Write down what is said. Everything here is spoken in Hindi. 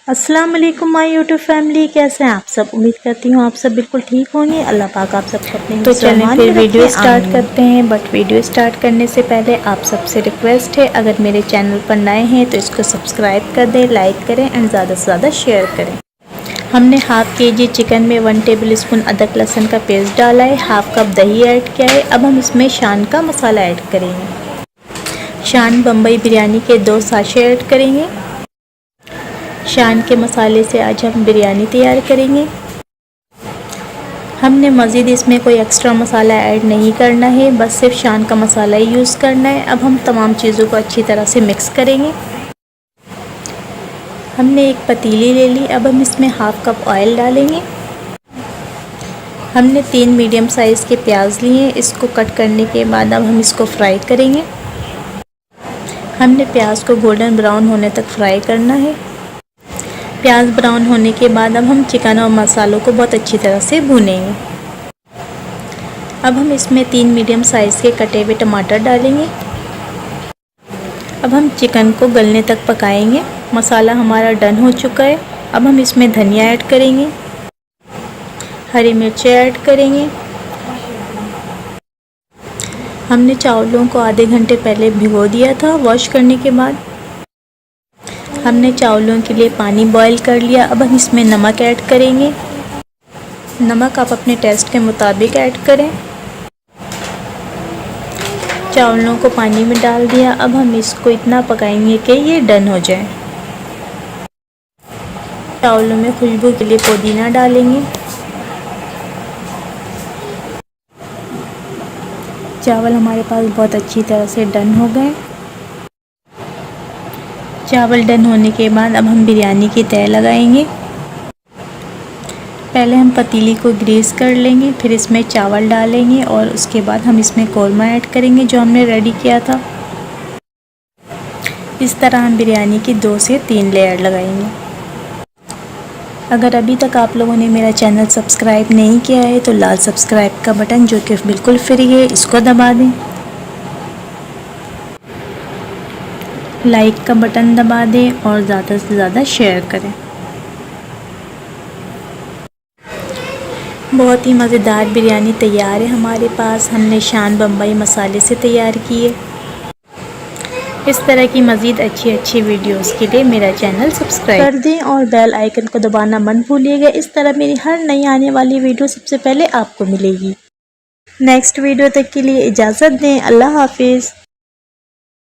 अस्सलाम वालेकुम माय यूट्यूब फैमिली, कैसे हैं आप सब। उम्मीद करती हूँ आप सब बिल्कुल ठीक होंगे। अल्लाह पाक आप सबको अपने तो चलें फिर वीडियो स्टार्ट आमीन। करते हैं। बट वीडियो स्टार्ट करने से पहले आप सबसे रिक्वेस्ट है, अगर मेरे चैनल पर नए हैं तो इसको सब्सक्राइब कर दें, लाइक करें एंड ज़्यादा से ज़्यादा शेयर करें। हमने हाफ़ केजी चिकन में 1 टेबल स्पून अदरक लहसुन का पेस्ट डाला है, हाफ़ कप दही ऐड किया है। अब हम इसमें शान का मसाला ऐड करेंगे। शान बम्बई बिरयानी के 2 साशे ऐड करेंगे। शान के मसाले से आज हम बिरयानी तैयार करेंगे। हमने मज़ीद इसमें कोई एक्स्ट्रा मसाला ऐड नहीं करना है, बस सिर्फ शान का मसाला ही यूज़ करना है। अब हम तमाम चीज़ों को अच्छी तरह से मिक्स करेंगे। हमने एक पतीली ले ली, अब हम इसमें हाफ़ कप ऑयल डालेंगे। हमने 3 मीडियम साइज़ के प्याज लिए, इसको कट करने के बाद अब हम इसको फ्राई करेंगे। हमने प्याज को गोल्डन ब्राउन होने तक फ्राई करना है। प्याज ब्राउन होने के बाद अब हम चिकन और मसालों को बहुत अच्छी तरह से भूनेंगे। अब हम इसमें 3 मीडियम साइज़ के कटे हुए टमाटर डालेंगे। अब हम चिकन को गलने तक पकाएंगे। मसाला हमारा डन हो चुका है। अब हम इसमें धनिया ऐड करेंगे, हरी मिर्चें ऐड करेंगे। हमने चावलों को आधे घंटे पहले भिगो दिया था वॉश करने के बाद। हमने चावलों के लिए पानी बॉईल कर लिया। अब हम इसमें नमक ऐड करेंगे। नमक आप अपने टेस्ट के मुताबिक ऐड करें। चावलों को पानी में डाल दिया। अब हम इसको इतना पकाएंगे कि ये डन हो जाए। चावलों में खुशबू के लिए पुदीना डालेंगे। चावल हमारे पास बहुत अच्छी तरह से डन हो गए। चावल डन होने के बाद अब हम बिरयानी की तह लगाएंगे। पहले हम पतीली को ग्रीस कर लेंगे, फिर इसमें चावल डालेंगे और उसके बाद हम इसमें कोरमा ऐड करेंगे जो हमने रेडी किया था। इस तरह हम बिरयानी की 2 से 3 लेयर लगाएंगे। अगर अभी तक आप लोगों ने मेरा चैनल सब्सक्राइब नहीं किया है तो लाल सब्सक्राइब का बटन जो कि बिल्कुल फ्री है, इसको दबा दें। लाइक का बटन दबा दें और ज़्यादा से ज़्यादा शेयर करें। बहुत ही मज़ेदार बिरयानी तैयार है हमारे पास। हमने शान बम्बई मसाले से तैयार की है। इस तरह की मज़ीद अच्छी वीडियोस के लिए मेरा चैनल सब्सक्राइब कर दें और बेल आइकन को दबाना मत भूलिएगा। इस तरह मेरी हर नई आने वाली वीडियो सबसे पहले आपको मिलेगी। नेक्स्ट वीडियो तक के लिए इजाज़त दें। अल्लाह हाफिज़।